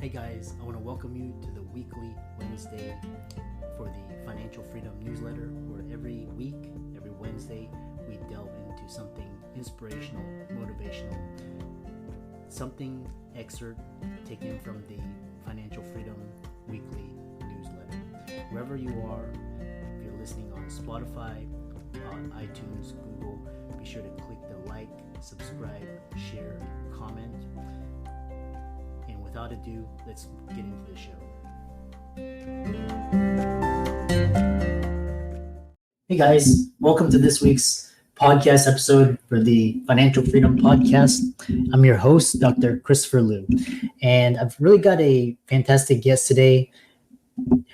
Hey guys, I want to welcome you to the weekly Wednesday for the Financial Freedom newsletter, where every week, every Wednesday, we delve into something inspirational, motivational, something excerpt taken from the Financial Freedom weekly newsletter. Wherever you are, if you're listening on Spotify, on iTunes, Google, be sure to click the like, subscribe, share, comment. And without ado, let's get into the show. Hey guys, welcome to this week's podcast episode for the Financial Freedom Podcast. I'm your host, Dr. Christopher Liu, and I've really got a fantastic guest today.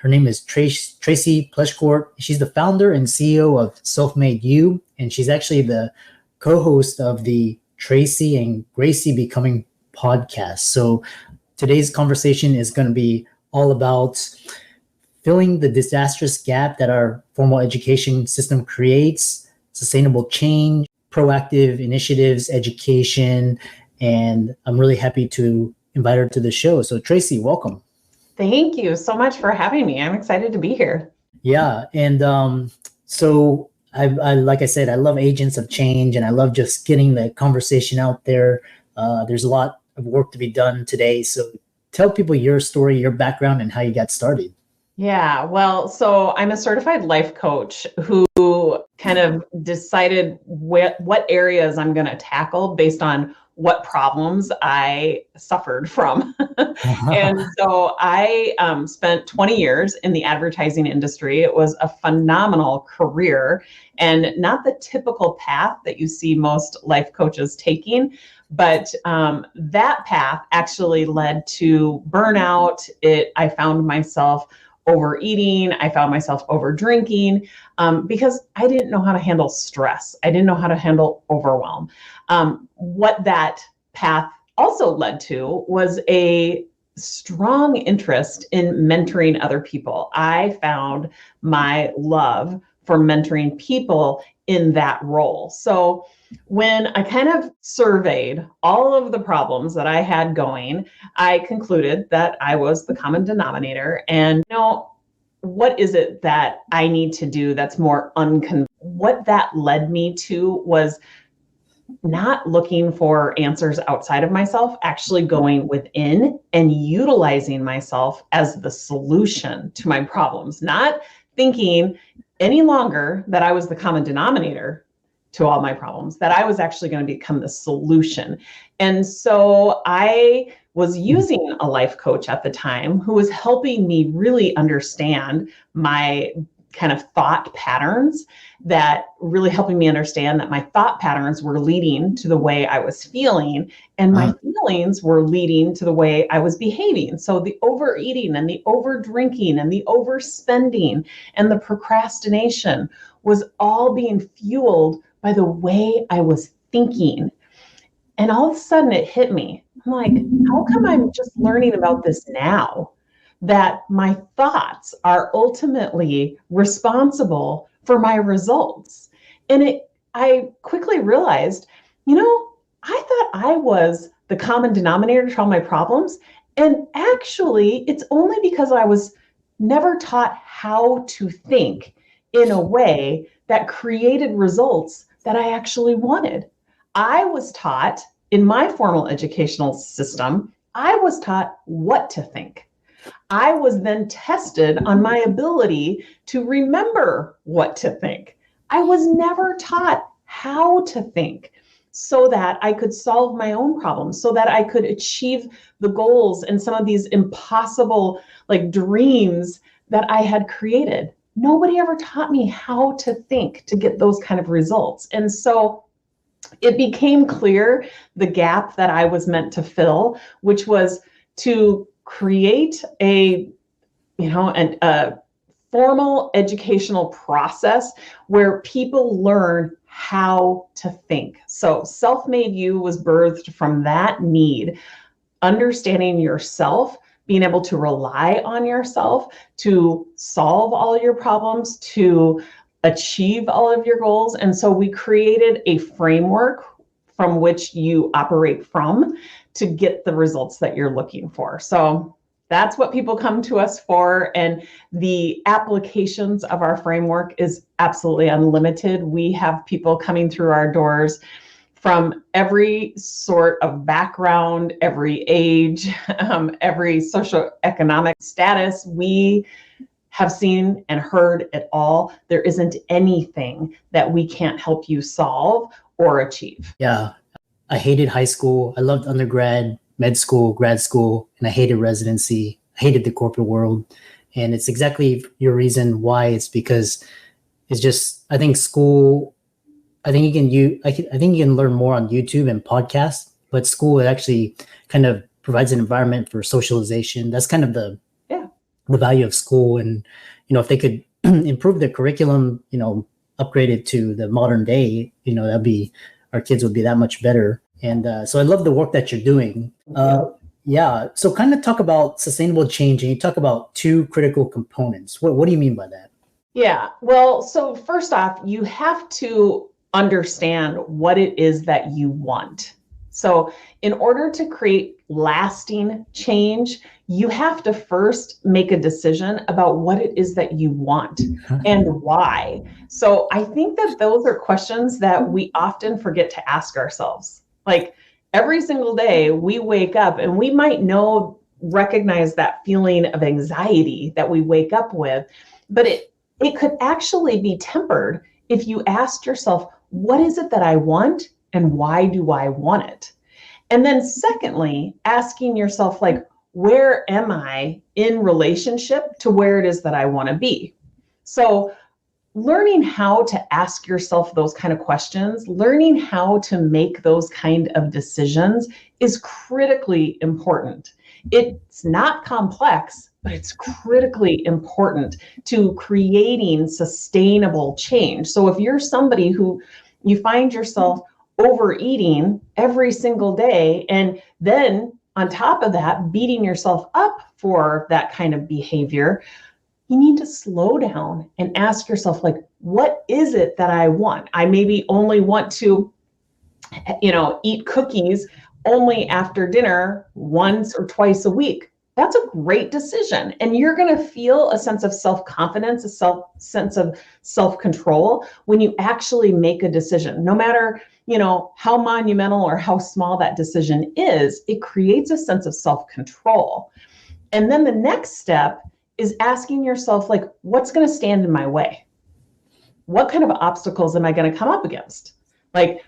Her name is Tracy Pleschourt. She's the founder and CEO of Self-Made You, and she's actually the co-host of the Tracy and Gracie Becoming podcast. So today's conversation is going to be all about filling the disastrous gap that our formal education system creates, sustainable change, proactive initiatives, education, and I'm really happy to invite her to the show. So Tracy, welcome. Thank you so much for having me. I'm excited to be here. Yeah, and so I like I said, I love agents of change, and I love just getting the conversation out there. There's a lot of work to be done today. So tell people your story, your background, and how you got started. Yeah, well, so I'm a certified life coach who kind of decided what areas I'm going to tackle based on what problems I suffered from. And so I spent 20 years in the advertising industry. It was a phenomenal career and not the typical path that you see most life coaches taking. But that path actually led to burnout. I found myself overeating. I found myself over drinking because I didn't know how to handle stress. I didn't know how to handle overwhelm. What that path also led to was a strong interest in mentoring other people. I found my love for mentoring people in that role. So when I kind of surveyed all of the problems that I had going, I concluded that I was the common denominator. And what is it that I need to do that's more unconventional? What that led me to was not looking for answers outside of myself, actually going within and utilizing myself as the solution to my problems, not thinking any longer that I was the common denominator to all my problems, that I was actually going to become the solution. And so I was using a life coach at the time who was helping me really understand my kind of thought patterns, that really helping me understand that my thought patterns were leading to the way I was feeling, and my feelings were leading to the way I was behaving. So the overeating and the over drinking and the overspending and the procrastination was all being fueled by the way I was thinking. And all of a sudden it hit me. I'm like, how come I'm just learning about this now? That my thoughts are ultimately responsible for my results. And I quickly realized, I thought I was the common denominator to all my problems. And actually, it's only because I was never taught how to think in a way that created results that I actually wanted. I was taught in my formal educational system, I was taught what to think. I was then tested on my ability to remember what to think. I was never taught how to think so that I could solve my own problems, so that I could achieve the goals and some of these impossible dreams that I had created. Nobody ever taught me how to think to get those kind of results. And so it became clear the gap that I was meant to fill, which was to create a formal educational process where people learn how to think. So Self-Made You was birthed from that need, understanding yourself, being able to rely on yourself to solve all your problems, to achieve all of your goals. And so we created a framework from which you operate from to get the results that you're looking for. So That's what people come to us for. And the applications of our framework is absolutely unlimited. We have people coming through our doors from every sort of background, every age, every socioeconomic status. We have seen and heard it all. There isn't anything that we can't help you solve or achieve. Yeah. I hated high school. I loved undergrad, med school, grad school, and I hated residency. I hated the corporate world. And it's exactly your reason why. It's because it's just, I think school, I think you can learn more on YouTube and podcasts, but school, it actually kind of provides an environment for socialization. That's kind of the value of school. And, if they could improve the curriculum, upgrade it to the modern day, our kids would be that much better. And so I love the work that you're doing. So kind of talk about sustainable change, and you talk about two critical components. What do you mean by that? Yeah, well, so first off, you have to understand what it is that you want. So in order to create lasting change, you have to first make a decision about what it is that you want and why. So I think that those are questions that we often forget to ask ourselves. Like every single day we wake up and we might recognize that feeling of anxiety that we wake up with, but it could actually be tempered if you asked yourself, what is it that I want and why do I want it? And then secondly, asking yourself, like, where am I in relationship to where it is that I want to be? So learning how to ask yourself those kind of questions, learning how to make those kind of decisions is critically important. It's not complex, but it's critically important to creating sustainable change. So if you're somebody who you find yourself overeating every single day, and then on top of that, beating yourself up for that kind of behavior, you need to slow down and ask yourself, like, what is it that I want? I maybe only want to, eat cookies only after dinner once or twice a week. That's a great decision. And you're going to feel a sense of self-confidence, sense of self-control when you actually make a decision. No matter, how monumental or how small that decision is, it creates a sense of self-control. And then the next step is asking yourself, like, what's going to stand in my way? What kind of obstacles am I going to come up against? Like,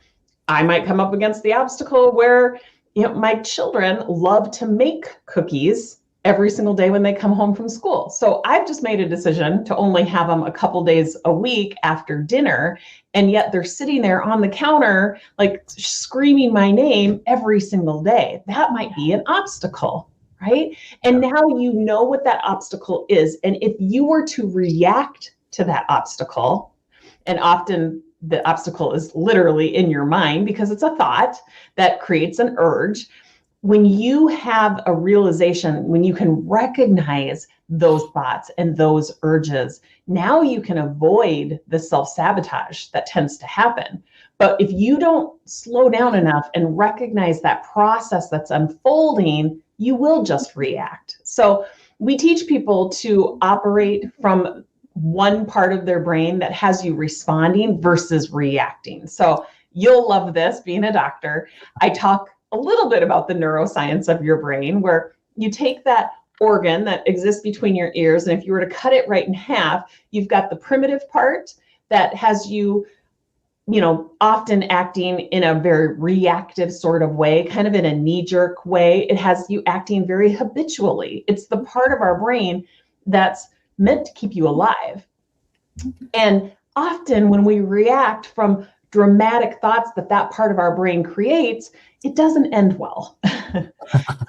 I might come up against the obstacle where my children love to make cookies every single day when they come home from school. So I've just made a decision to only have them a couple days a week after dinner. And yet they're sitting there on the counter, like screaming my name every single day. That might be an obstacle, right? And now you know what that obstacle is. And if you were to react to that obstacle, and often the obstacle is literally in your mind because it's a thought that creates an urge. When you have a realization, when you can recognize those thoughts and those urges, now you can avoid the self-sabotage that tends to happen. But if you don't slow down enough and recognize that process that's unfolding, you will just react. So we teach people to operate from one part of their brain that has you responding versus reacting. So you'll love this, being a doctor. I talk a little bit about the neuroscience of your brain, where you take that organ that exists between your ears, and if you were to cut it right in half, you've got the primitive part that has you, often acting in a very reactive sort of way, kind of in a knee-jerk way. It has you acting very habitually. It's the part of our brain that's meant to keep you alive. And often when we react from dramatic thoughts that part of our brain creates, it doesn't end well.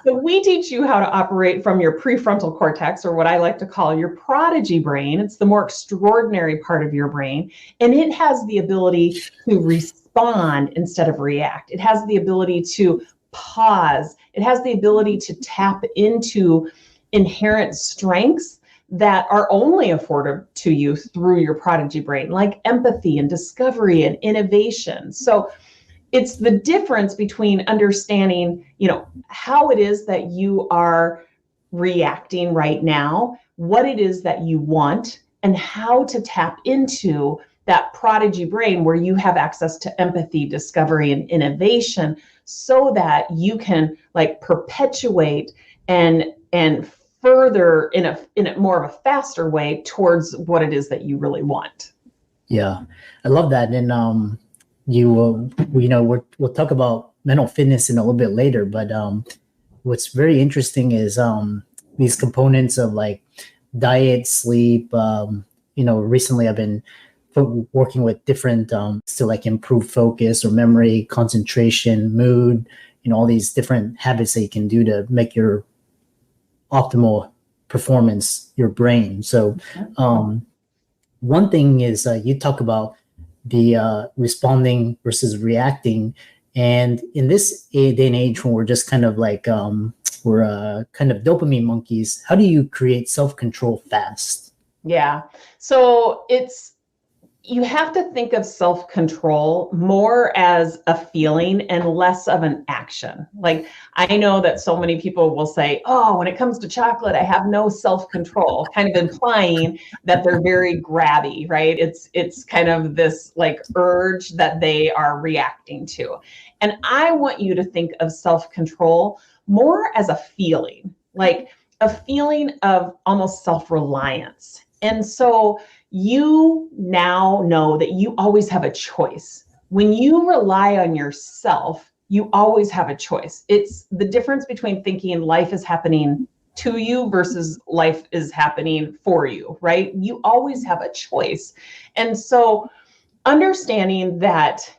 So we teach you how to operate from your prefrontal cortex, or what I like to call your prodigy brain. It's the more extraordinary part of your brain. And it has the ability to respond instead of react. It has the ability to pause. It has the ability to tap into inherent strengths that are only afforded to you through your prodigy brain, like empathy and discovery and innovation. So it's the difference between understanding, how it is that you are reacting right now, what it is that you want, and how to tap into that prodigy brain where you have access to empathy, discovery, and innovation, so that you can like perpetuate and further in a more of a faster way towards what it is that you really want. Yeah, I love that. And we'll talk about mental fitness in a little bit later, but what's very interesting is these components of like diet, sleep. Recently I've been working with different to like improve focus or memory, concentration, mood, all these different habits that you can do to make your optimal performance, your brain. So one thing is you talk about the responding versus reacting. And in this day and age when we're just kind of like, we're kind of dopamine monkeys, how do you create self-control fast? Yeah. So you have to think of self-control more as a feeling and less of an action. Like, I know that so many people will say, oh, when it comes to chocolate, I have no self-control, kind of implying that they're very grabby, right? It's kind of this like urge that they are reacting to. And I want you to think of self-control more as a feeling, like a feeling of almost self-reliance. And so you now know that you always have a choice. When you rely on yourself, you always have a choice. It's the difference between thinking life is happening to you versus life is happening for you, right? You always have a choice. And so understanding that,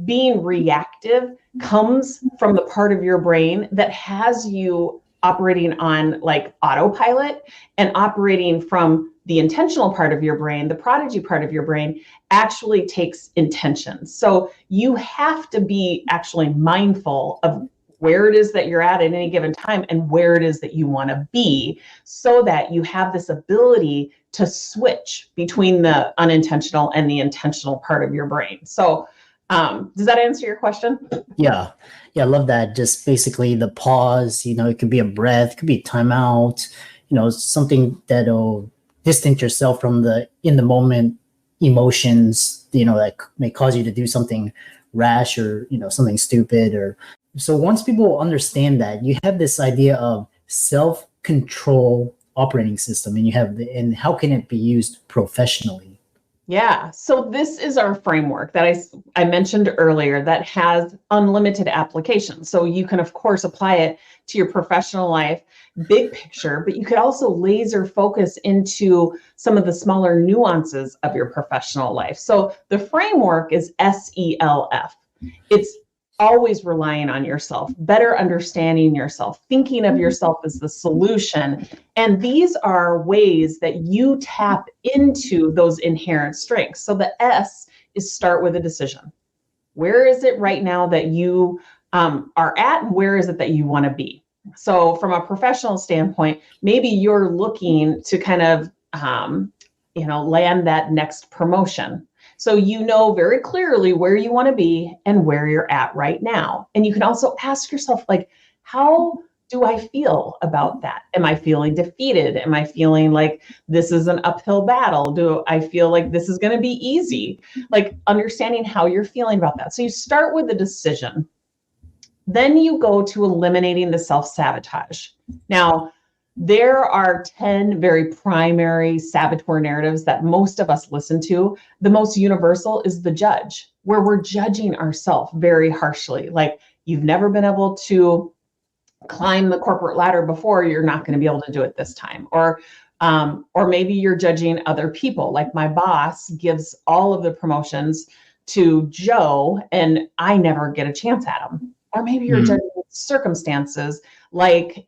being reactive comes from the part of your brain that has you operating on like autopilot, and operating from the intentional part of your brain, the prodigy part of your brain, actually takes intention. So you have to be actually mindful of where it is that you're at any given time and where it is that you want to be, so that you have this ability to switch between the unintentional and the intentional part of your brain. So does that answer your question? Yeah, I love that. Just basically the pause, it could be a breath, it could be a timeout, something that'll distance yourself from the in the moment emotions, that may cause you to do something rash or, something stupid. Or so once people understand that, you have this idea of self-control operating system, and how can it be used professionally? Yeah. So this is our framework that I mentioned earlier that has unlimited applications. So you can, of course, apply it to your professional life, big picture, but you could also laser focus into some of the smaller nuances of your professional life. So the framework is SELF. It's always relying on yourself, better understanding yourself, thinking of yourself as the solution. And these are ways that you tap into those inherent strengths. So the S is start with a decision. Where is it right now that you are at, and where is it that you want to be? So from a professional standpoint, maybe you're looking to kind of, land that next promotion. So you know very clearly where you want to be and where you're at right now. And you can also ask yourself, like, how do I feel about that? Am I feeling defeated? Am I feeling like this is an uphill battle? Do I feel like this is going to be easy? Like understanding how you're feeling about that. So you start with the decision. Then you go to eliminating the self-sabotage. Now, there are 10 very primary saboteur narratives that most of us listen to. The most universal is the judge, where we're judging ourselves very harshly. Like, you've never been able to climb the corporate ladder before, you're not going to be able to do it this time. Or maybe you're judging other people. Like, my boss gives all of the promotions to Joe and I never get a chance at him. Or maybe you're judging circumstances, like,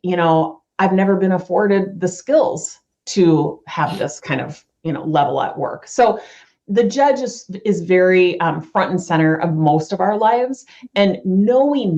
I've never been afforded the skills to have this kind of, level at work. So the judge is very front and center of most of our lives. And knowing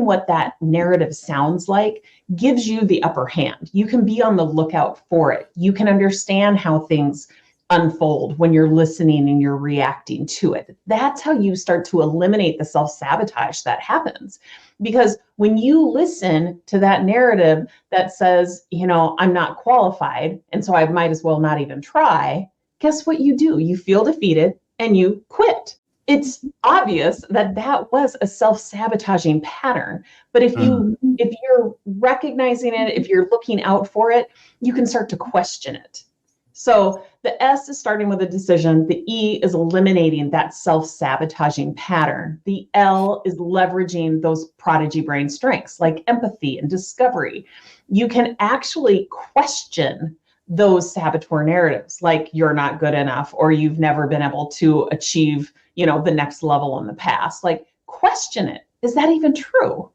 what that narrative sounds like gives you the upper hand. You can be on the lookout for it. You can understand how things unfold when you're listening and you're reacting to it. That's how you start to eliminate the self-sabotage that happens. Because when you listen to that narrative that says, I'm not qualified, and so I might as well not even try, guess what you do? You feel defeated and you quit. It's obvious that that was a self-sabotaging pattern. But if you're recognizing it, if you're looking out for it, you can start to question it. So the S is starting with a decision. The E is eliminating that self-sabotaging pattern. The L is leveraging those prodigy brain strengths like empathy and discovery. You can actually question those saboteur narratives, like you're not good enough, or you've never been able to achieve, the next level in the past. Like, question it. Is that even true?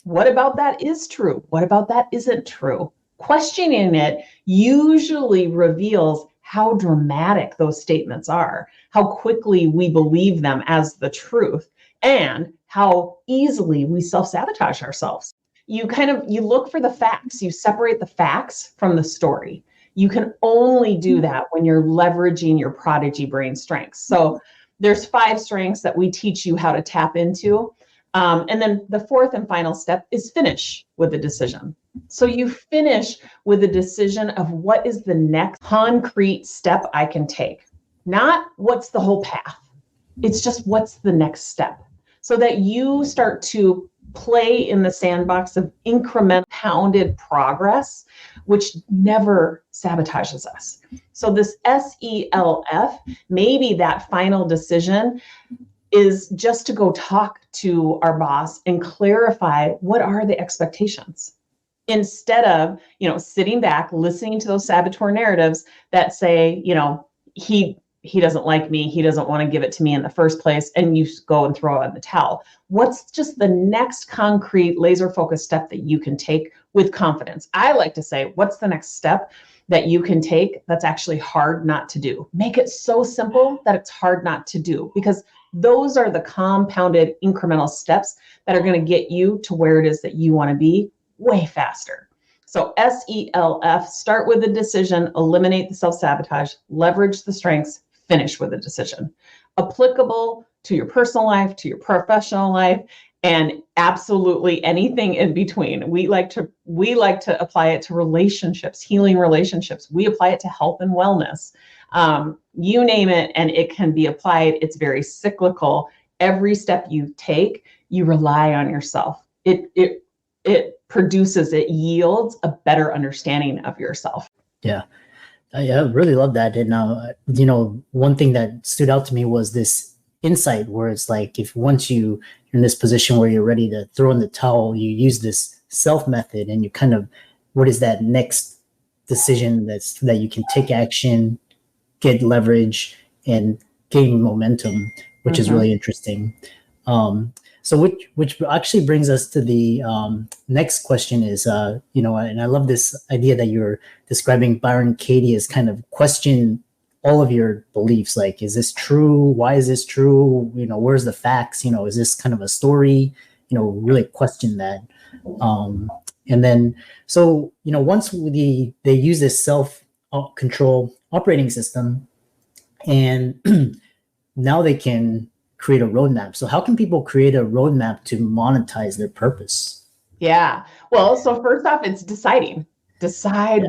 What about that is true? What about that isn't true? Questioning it usually reveals how dramatic those statements are, how quickly we believe them as the truth, and how easily we self-sabotage ourselves. You look for the facts, you separate the facts from the story. You can only do that when you're leveraging your prodigy brain strengths. So there's 5 strengths that we teach you how to tap into. And then the 4th and final step is finish with a decision. So you finish with a decision of what is the next concrete step I can take, not what's the whole path. It's just what's the next step, so that you start to play in the sandbox of incremental pounded progress, which never sabotages us. So this SELF, maybe that final decision is just to go talk to our boss and clarify what are the expectations, instead of, sitting back, listening to those saboteur narratives that say, he doesn't like me, he doesn't want to give it to me in the first place, and you go and throw in the towel. What's just the next concrete laser focused step that you can take with confidence? I like to say, what's the next step that you can take that's actually hard not to do? Make it so simple that it's hard not to do, because those are the compounded incremental steps that are going to get you to where it is that you want to be way faster. So SELF, start with the decision, eliminate the self-sabotage, leverage the strengths, finish with a decision. Applicable to your personal life, to your professional life, and absolutely anything in between. We like to apply it to relationships, healing relationships. We apply it to health and wellness. You name it, and it can be applied. It's very cyclical. Every step you take, you rely on yourself. It produces, it yields a better understanding of yourself. Yeah. I really love that. And, one thing that stood out to me was this insight where it's like, if once you're in this position where you're ready to throw in the towel, you use this self method and you kind of, what is that next decision that you can take action, get leverage, and gain momentum, which is really interesting. So which actually brings us to the next question is, and I love this idea that you're describing Byron Katie as kind of question all of your beliefs. Like, is this true? Why is this true? Where's the facts? Is this kind of a story? Really question that. And then, so, once they use this self-control operating system, and now they can create a roadmap. So how can people create a roadmap to monetize their purpose? Yeah. Well, so first off, it's decide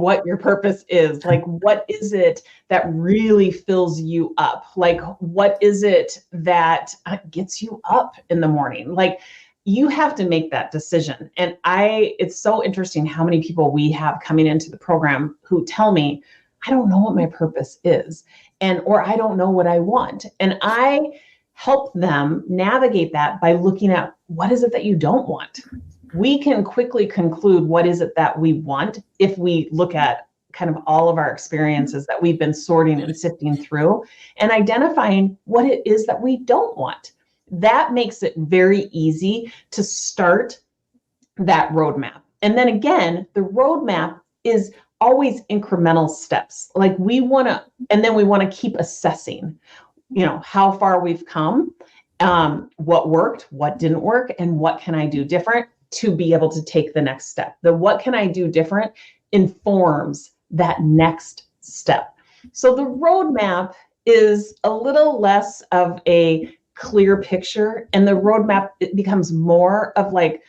what your purpose is. Like, what is it that really fills you up? Like, what is it that gets you up in the morning? Like, you have to make that decision. And it's so interesting how many people we have coming into the program who tell me, I don't know what my purpose is, or I don't know what I want. And I help them navigate that by looking at, what is it that you don't want? We can quickly conclude what is it that we want if we look at kind of all of our experiences that we've been sorting and sifting through and identifying what it is that we don't want. That makes it very easy to start that roadmap. And then again, the roadmap is always incremental steps. Like, we want to keep assessing, how far we've come, what worked, what didn't work, and what can I do different to be able to take the next step. The what can I do different informs that next step. So the roadmap is a little less of a clear picture, and the roadmap, it becomes more of like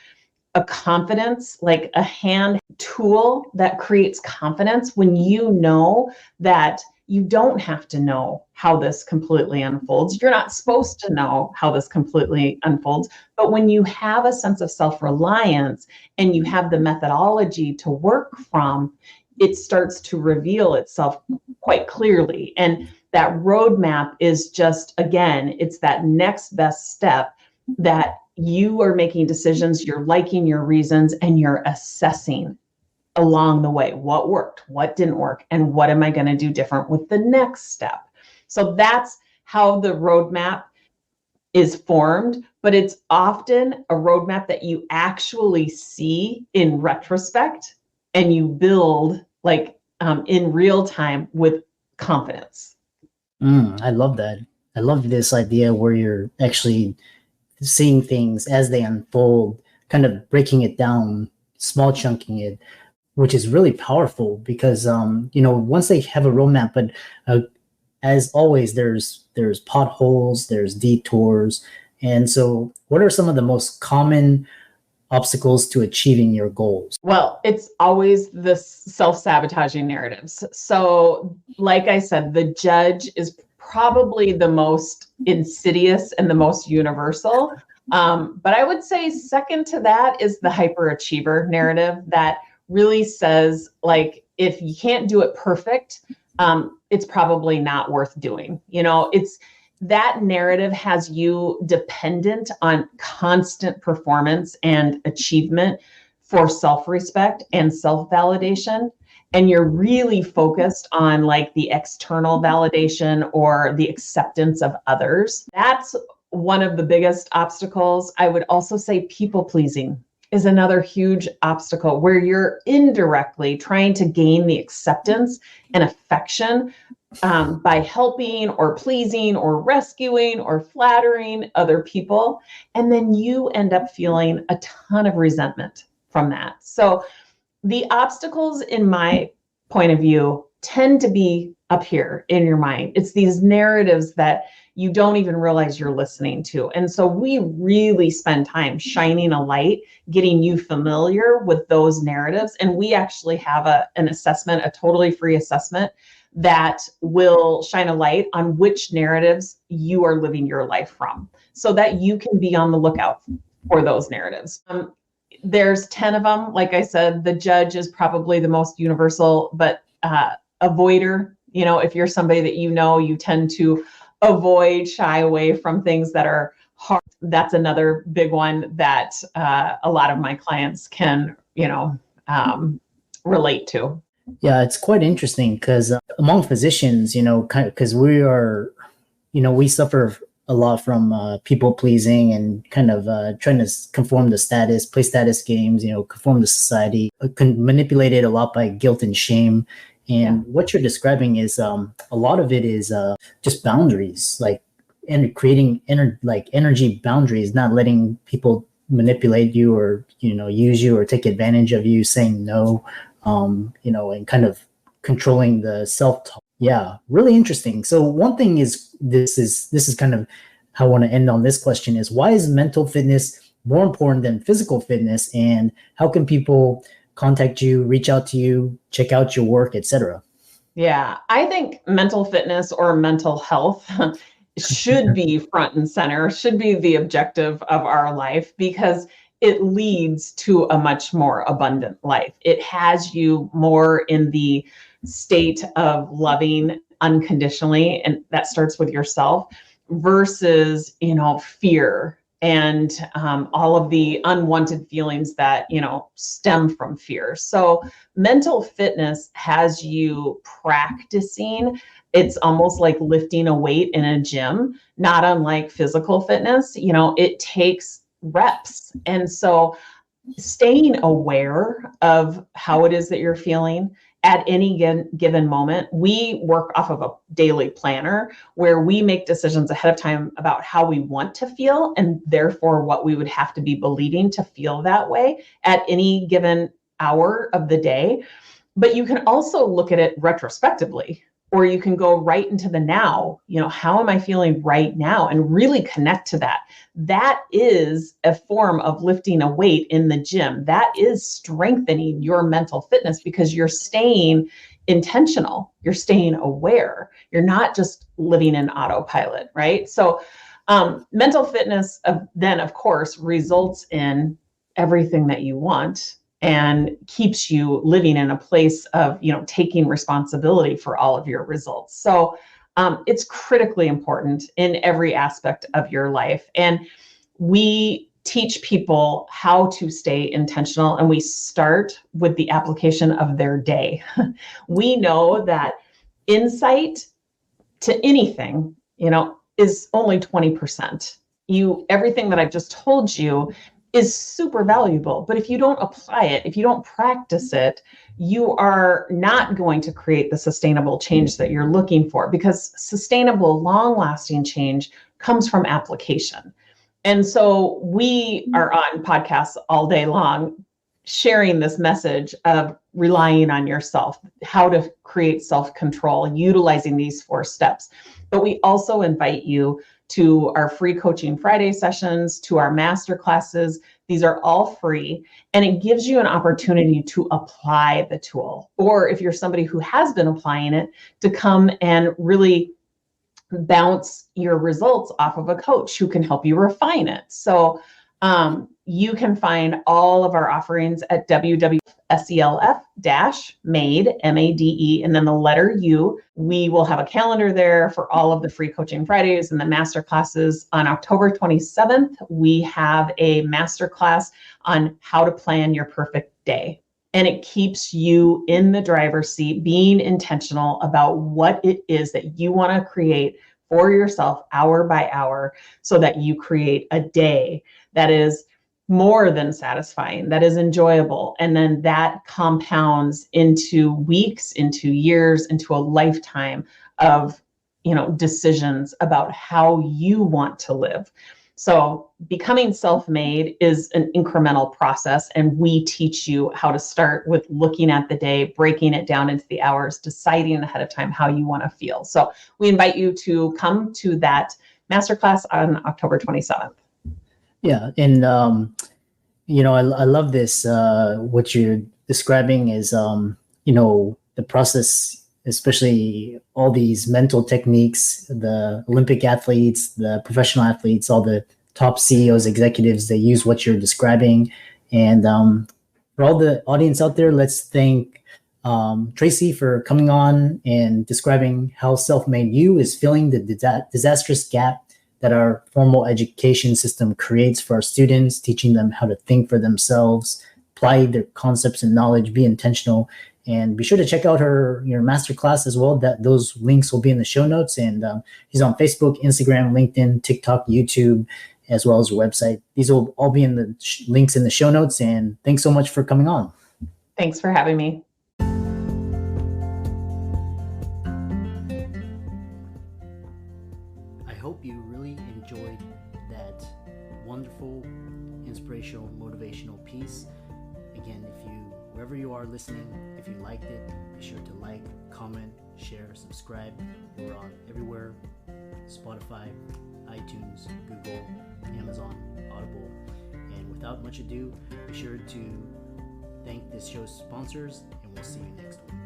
a confidence, like a hand tool that creates confidence when you know that you don't have to know how this completely unfolds. You're not supposed to know how this completely unfolds. But when you have a sense of self-reliance and you have the methodology to work from, it starts to reveal itself quite clearly. And that roadmap is just, again, it's that next best step that you are making decisions, you're liking your reasons, and you're assessing along the way what worked, what didn't work, and what am I going to do different with the next step. So that's how the roadmap is formed, but it's often a roadmap that you actually see in retrospect and you build like in real time with confidence. I love that. I love this idea where you're actually seeing things as they unfold, kind of breaking it down, small chunking it, which is really powerful because once they have a roadmap, but as always, there's potholes, there's detours, and so what are some of the most common obstacles to achieving your goals? Well, it's always the self-sabotaging narratives. So, like I said, the judge is probably the most insidious and the most universal. But I would say second to that is the hyperachiever narrative that really says, like, if you can't do it perfect, it's probably not worth doing. It's that narrative has you dependent on constant performance and achievement for self-respect and self-validation. And you're really focused on like the external validation or the acceptance of others. That's one of the biggest obstacles. I would also say people pleasing is another huge obstacle where you're indirectly trying to gain the acceptance and affection by helping or pleasing or rescuing or flattering other people. And then you end up feeling a ton of resentment from that. So the obstacles, in my point of view, tend to be up here in your mind. It's these narratives that you don't even realize you're listening to. And so we really spend time shining a light, getting you familiar with those narratives. And we actually have an assessment, a totally free assessment that will shine a light on which narratives you are living your life from so that you can be on the lookout for those narratives. There's 10 of them. Like I said, the judge is probably the most universal, but avoider, if you're somebody that you tend to avoid, shy away from things that are hard. That's another big one that a lot of my clients can, relate to. Yeah, it's quite interesting because among physicians, because we are, we suffer a lot from people pleasing and kind of trying to conform to status, play status games, conform to society, manipulated a lot by guilt and shame. And what you're describing is a lot of it is just boundaries, like creating energy boundaries, not letting people manipulate you or use you or take advantage of you, saying no. And kind of controlling the self-talk. Yeah, really interesting. So one thing is, this is kind of how I want to end on this question is, why is mental fitness more important than physical fitness? And how can people contact you, reach out to you, check out your work, etc.? Yeah, I think mental fitness or mental health should be front and center, should be the objective of our life, because it leads to a much more abundant life. It has you more in the state of loving unconditionally, and that starts with yourself, versus, fear and all of the unwanted feelings that, stem from fear. So mental fitness has you practicing. It's almost like lifting a weight in a gym, not unlike physical fitness. It takes reps. And so staying aware of how it is that you're feeling at any given moment. We work off of a daily planner where we make decisions ahead of time about how we want to feel, and therefore what we would have to be believing to feel that way at any given hour of the day. But you can also look at it retrospectively. or you can go right into the now. How am I feeling right now? And really connect to that. That is a form of lifting a weight in the gym. That is strengthening your mental fitness because you're staying intentional. You're staying aware. You're not just living in autopilot, right? So mental fitness then, of course, results in everything that you want and keeps you living in a place of, taking responsibility for all of your results. So it's critically important in every aspect of your life. And we teach people how to stay intentional, and we start with the application of their day. We know that insight to anything, is only 20%. Everything that I've just told you is super valuable, but if you don't apply it, if you don't practice it, you are not going to create the sustainable change that you're looking for, because sustainable, long-lasting change comes from application. And so we are on podcasts all day long sharing this message of relying on yourself, how to create self-control, utilizing these 4 steps. But we also invite you to our free Coaching Friday sessions, to our master classes. These are all free, and it gives you an opportunity to apply the tool. Or if you're somebody who has been applying it, to come and really bounce your results off of a coach who can help you refine it. So you can find all of our offerings at www.self-made, M-A-D-E, and then the letter U. We will have a calendar there for all of the free Coaching Fridays and the master classes. On October 27th, we have a master class on how to plan your perfect day. And it keeps you in the driver's seat, being intentional about what it is that you want to create for yourself hour by hour, so that you create a day that is more than satisfying, that is enjoyable. And then that compounds into weeks, into years, into a lifetime of, decisions about how you want to live. So becoming self-made is an incremental process, and we teach you how to start with looking at the day, breaking it down into the hours, deciding ahead of time how you want to feel. So we invite you to come to that masterclass on October 27th. Yeah, and I love this. What you're describing is, the process, especially all these mental techniques, the Olympic athletes, the professional athletes, all the top CEOs, executives, they use what you're describing. And for all the audience out there, let's thank Tracy for coming on and describing how self-made you is filling the disastrous gap that our formal education system creates for our students, teaching them how to think for themselves, apply their concepts and knowledge, be intentional. And be sure to check out your masterclass as well. Those links will be in the show notes. And he's on Facebook, Instagram, LinkedIn, TikTok, YouTube, as well as the website. These will all be in the links in the show notes. And thanks so much for coming on. Thanks for having me. I hope you really enjoyed that wonderful, inspirational, motivational piece. Again, wherever you are listening, if you liked it, be sure to like, comment, share, subscribe. We're on everywhere: Spotify, iTunes, Google, Amazon, Audible. And without much ado, be sure to thank this show's sponsors, and we'll see you next week.